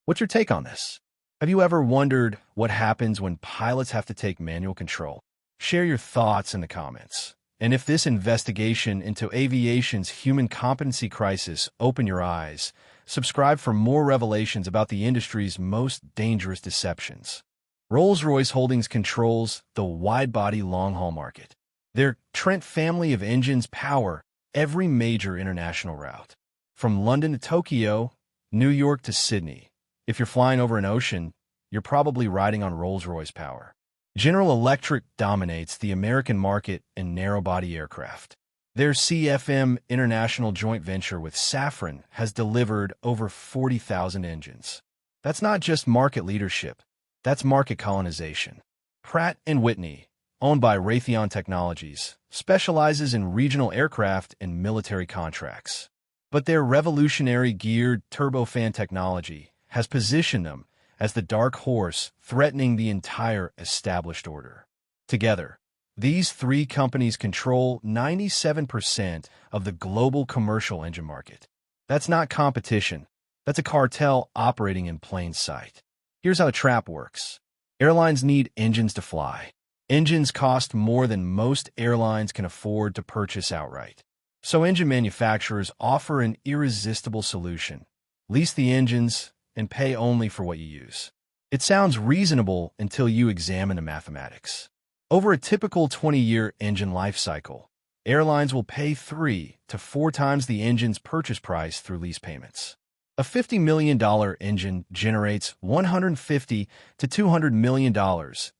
What's your take on this? Have you ever wondered what happens when pilots have to take manual control? Share your thoughts in the comments. And if this investigation into aviation's human competency crisis opened your eyes, subscribe for more revelations about the industry's most dangerous deceptions. Rolls-Royce Holdings controls the wide-body long-haul market. Their Trent family of engines power every major international route. From London to Tokyo, New York to Sydney. If you're flying over an ocean, you're probably riding on Rolls-Royce power. General Electric dominates the American market in narrow-body aircraft. Their CFM international joint venture with Safran has delivered over 40,000 engines. That's not just market leadership, that's market colonization. Pratt Whitney, owned by Raytheon Technologies, specializes in regional aircraft and military contracts. But their revolutionary geared turbofan technology has positioned them as the dark horse threatening the entire established order. Together, these three companies control 97% of the global commercial engine market. That's not competition. That's a cartel operating in plain sight. Here's how the trap works. Airlines need engines to fly. Engines cost more than most airlines can afford to purchase outright. So engine manufacturers offer an irresistible solution. Lease the engines and pay only for what you use. It sounds reasonable until you examine the mathematics. Over a typical 20-year engine life cycle, airlines will pay 3 to 4 times the engine's purchase price through lease payments. A $50 million engine generates $150 to $200 million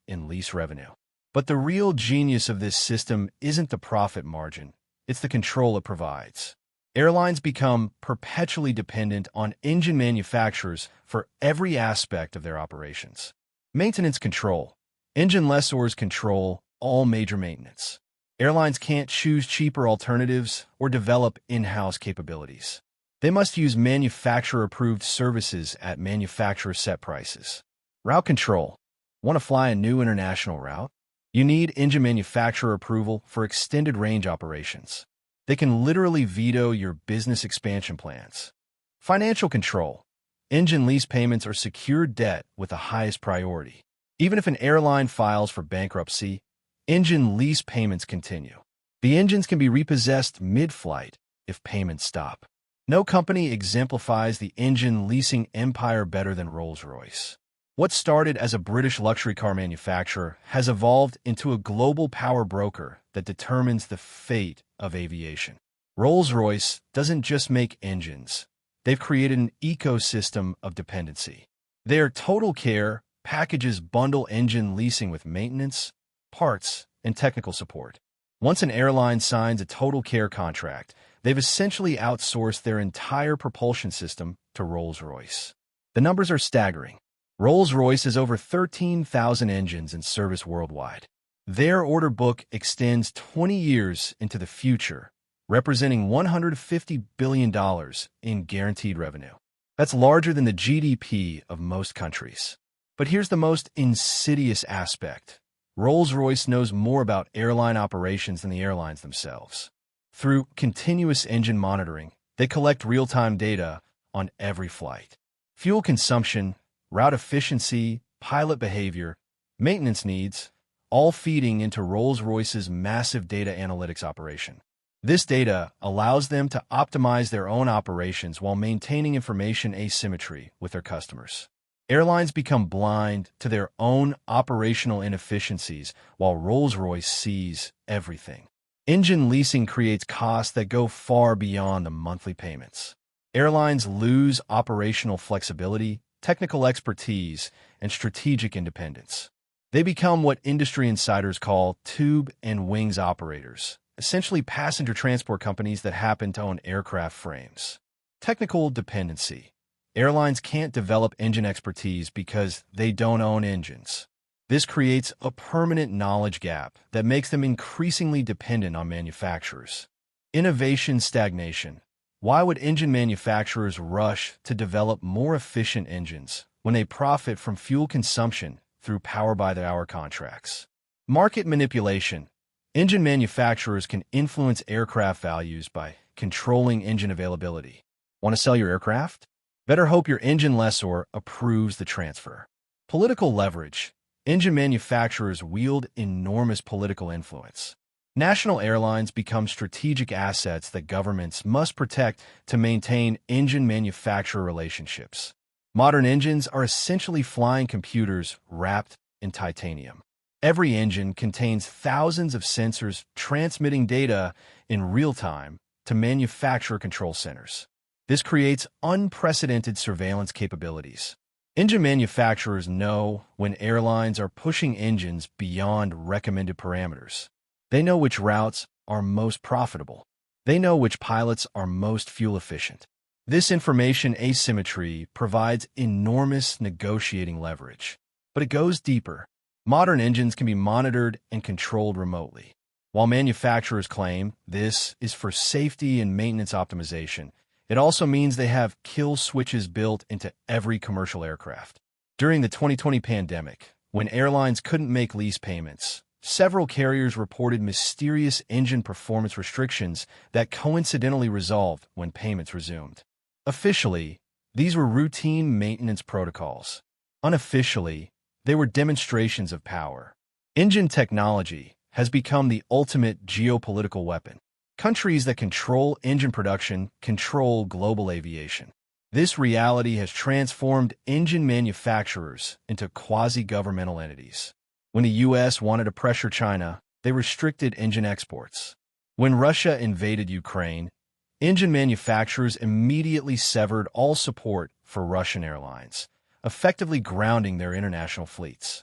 in lease revenue. But the real genius of this system isn't the profit margin, it's the control it provides. Airlines become perpetually dependent on engine manufacturers for every aspect of their operations. Maintenance control. Engine lessors control all major maintenance. Airlines can't choose cheaper alternatives or develop in-house capabilities. They must use manufacturer-approved services at manufacturer-set prices. Route control. Want to fly a new international route? You need engine manufacturer approval for extended range operations. They can literally veto your business expansion plans. Financial control. Engine lease payments are secured debt with the highest priority. Even if an airline files for bankruptcy, engine lease payments continue. The engines can be repossessed mid-flight if payments stop. No company exemplifies the engine leasing empire better than Rolls-Royce. What started as a British luxury car manufacturer has evolved into a global power broker that determines the fate of aviation. Rolls-Royce doesn't just make engines. They've created an ecosystem of dependency. Their TotalCare packages bundle engine leasing with maintenance, parts, and technical support. Once an airline signs a TotalCare contract, they've essentially outsourced their entire propulsion system to Rolls-Royce. The numbers are staggering. Rolls-Royce has over 13,000 engines in service worldwide. Their order book extends 20 years into the future, representing $150 billion in guaranteed revenue. That's larger than the GDP of most countries. But here's the most insidious aspect. Rolls-Royce knows more about airline operations than the airlines themselves. Through continuous engine monitoring, they collect real-time data on every flight. Fuel consumption, route efficiency, pilot behavior, maintenance needs, all feeding into Rolls-Royce's massive data analytics operation. This data allows them to optimize their own operations while maintaining information asymmetry with their customers. Airlines become blind to their own operational inefficiencies while Rolls-Royce sees everything. Engine leasing creates costs that go far beyond the monthly payments. Airlines lose operational flexibility, technical expertise, and strategic independence. They become what industry insiders call tube and wings operators, essentially passenger transport companies that happen to own aircraft frames. Technical dependency. Airlines can't develop engine expertise because they don't own engines. This creates a permanent knowledge gap that makes them increasingly dependent on manufacturers. Innovation stagnation. Why would engine manufacturers rush to develop more efficient engines when they profit from fuel consumption through power-by-the-hour contracts? Market manipulation. Engine manufacturers can influence aircraft values by controlling engine availability. Want to sell your aircraft? Better hope your engine lessor approves the transfer. Political leverage. Engine manufacturers wield enormous political influence. National airlines become strategic assets that governments must protect to maintain engine manufacturer relationships. Modern engines are essentially flying computers wrapped in titanium. Every engine contains thousands of sensors transmitting data in real time to manufacturer control centers. This creates unprecedented surveillance capabilities. Engine manufacturers know when airlines are pushing engines beyond recommended parameters. They know which routes are most profitable. They know which pilots are most fuel efficient. This information asymmetry provides enormous negotiating leverage. But it goes deeper. Modern engines can be monitored and controlled remotely. While manufacturers claim this is for safety and maintenance optimization, it also means they have kill switches built into every commercial aircraft. During the 2020 pandemic, when airlines couldn't make lease payments, several carriers reported mysterious engine performance restrictions that coincidentally resolved when payments resumed. Officially, these were routine maintenance protocols. Unofficially, they were demonstrations of power. Engine technology has become the ultimate geopolitical weapon. Countries that control engine production control global aviation. This reality has transformed engine manufacturers into quasi-governmental entities. When the U.S. wanted to pressure China, they restricted engine exports. When Russia invaded Ukraine, engine manufacturers immediately severed all support for Russian airlines, effectively grounding their international fleets.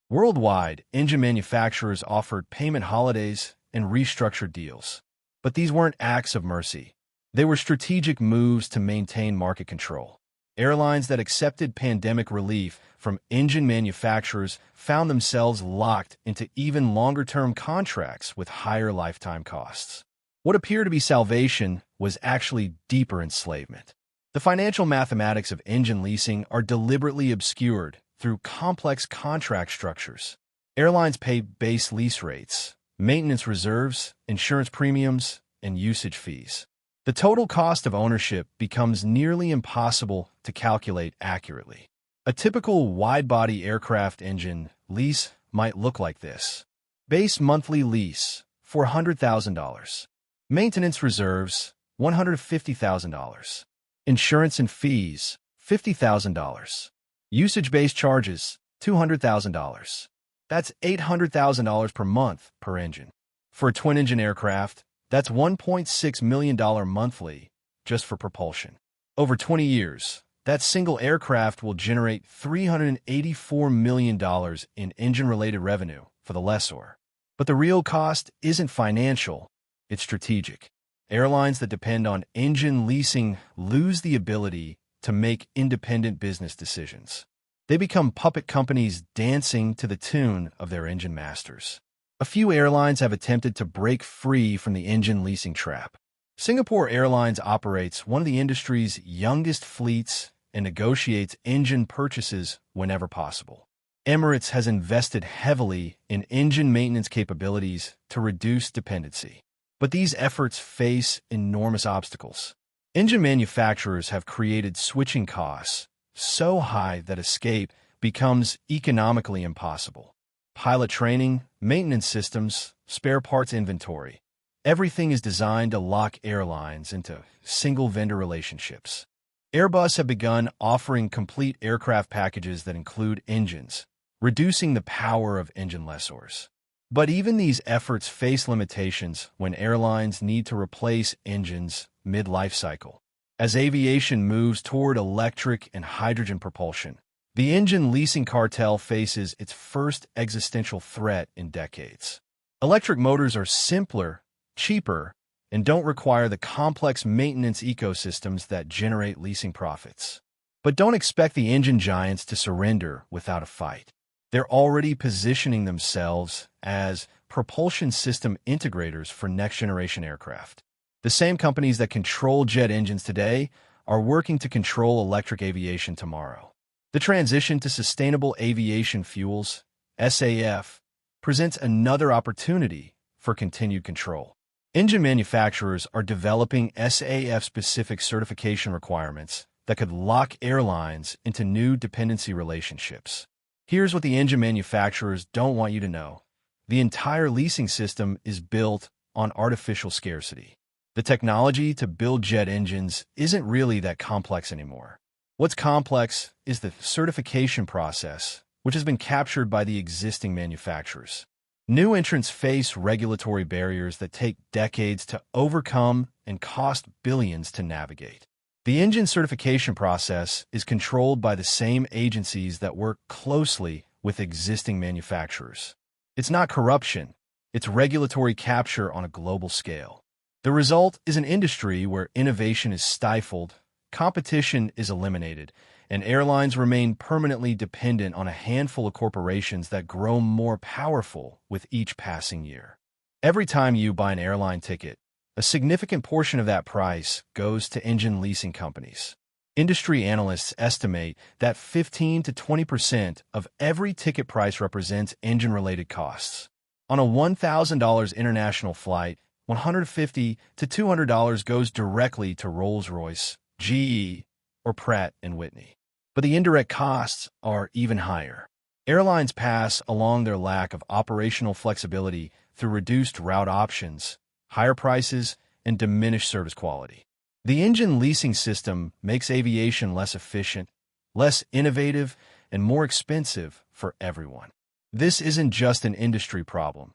Worldwide, engine manufacturers offered payment holidays and restructured deals. But these weren't acts of mercy. They were strategic moves to maintain market control. Airlines that accepted pandemic relief from engine manufacturers found themselves locked into even longer-term contracts with higher lifetime costs. What appeared to be salvation was actually deeper enslavement. The financial mathematics of engine leasing are deliberately obscured through complex contract structures. Airlines pay base lease rates, maintenance reserves, insurance premiums, and usage fees. The total cost of ownership becomes nearly impossible to calculate accurately. A typical wide-body aircraft engine lease might look like this. Base monthly lease, $400,000. Maintenance reserves, $150,000. Insurance and fees, $50,000. Usage-based charges, $200,000. That's $800,000 per month per engine. For a twin-engine aircraft, that's $1.6 million monthly just for propulsion. Over 20 years, that single aircraft will generate $384 million in engine-related revenue for the lessor. But the real cost isn't financial, it's strategic. Airlines that depend on engine leasing lose the ability to make independent business decisions. They become puppet companies dancing to the tune of their engine masters. A few airlines have attempted to break free from the engine leasing trap. Singapore Airlines operates one of the industry's youngest fleets and negotiates engine purchases whenever possible. Emirates has invested heavily in engine maintenance capabilities to reduce dependency. But these efforts face enormous obstacles. Engine manufacturers have created switching costs so high that escape becomes economically impossible. Pilot training, maintenance systems, spare parts inventory. Everything is designed to lock airlines into single-vendor relationships. Airbus have begun offering complete aircraft packages that include engines, reducing the power of engine lessors. But even these efforts face limitations when airlines need to replace engines mid-life cycle. As aviation moves toward electric and hydrogen propulsion, the engine leasing cartel faces its first existential threat in decades. Electric motors are simpler, cheaper, and don't require the complex maintenance ecosystems that generate leasing profits. But don't expect the engine giants to surrender without a fight. They're already positioning themselves as propulsion system integrators for next-generation aircraft. The same companies that control jet engines today are working to control electric aviation tomorrow. The transition to sustainable aviation fuels, SAF, presents another opportunity for continued control. Engine manufacturers are developing SAF-specific certification requirements that could lock airlines into new dependency relationships. Here's what the engine manufacturers don't want you to know. The entire leasing system is built on artificial scarcity. The technology to build jet engines isn't really that complex anymore. What's complex is the certification process, which has been captured by the existing manufacturers. New entrants face regulatory barriers that take decades to overcome and cost billions to navigate. The engine certification process is controlled by the same agencies that work closely with existing manufacturers. It's not corruption, it's regulatory capture on a global scale. The result is an industry where innovation is stifled, competition is eliminated, and airlines remain permanently dependent on a handful of corporations that grow more powerful with each passing year. Every time you buy an airline ticket, a significant portion of that price goes to engine leasing companies. Industry analysts estimate that 15 to 20% of every ticket price represents engine-related costs. On a $1,000 international flight, $150 to $200 goes directly to Rolls-Royce, GE, or Pratt Whitney. But the indirect costs are even higher. Airlines pass along their lack of operational flexibility through reduced route options, higher prices, and diminished service quality. The engine leasing system makes aviation less efficient, less innovative, and more expensive for everyone. This isn't just an industry problem.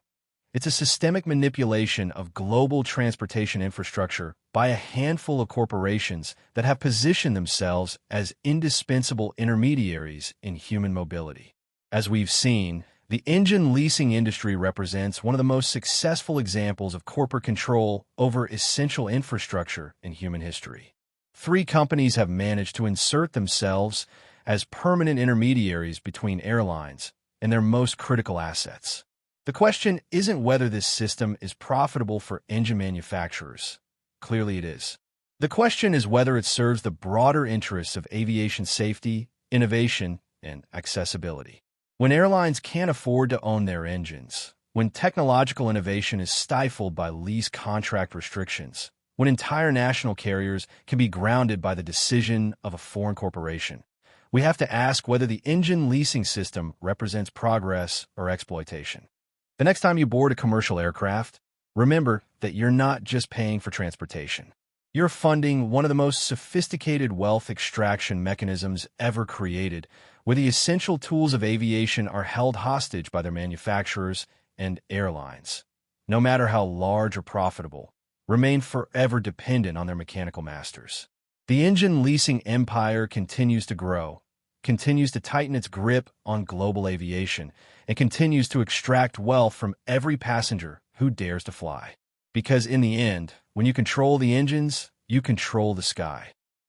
It's a systemic manipulation of global transportation infrastructure by a handful of corporations that have positioned themselves as indispensable intermediaries in human mobility. As we've seen, the engine leasing industry represents one of the most successful examples of corporate control over essential infrastructure in human history. 3 companies have managed to insert themselves as permanent intermediaries between airlines and their most critical assets. The question isn't whether this system is profitable for engine manufacturers. Clearly it is. The question is whether it serves the broader interests of aviation safety, innovation, and accessibility. When airlines can't afford to own their engines, when technological innovation is stifled by lease contract restrictions, when entire national carriers can be grounded by the decision of a foreign corporation, we have to ask whether the engine leasing system represents progress or exploitation. The next time you board a commercial aircraft, remember that you're not just paying for transportation. You're funding one of the most sophisticated wealth extraction mechanisms ever created, where the essential tools of aviation are held hostage by their manufacturers and airlines. No matter how large or profitable, remain forever dependent on their mechanical masters. The engine leasing empire continues to grow, continues to tighten its grip on global aviation, and continues to extract wealth from every passenger who dares to fly. Because in the end, when you control the engines, you control the sky.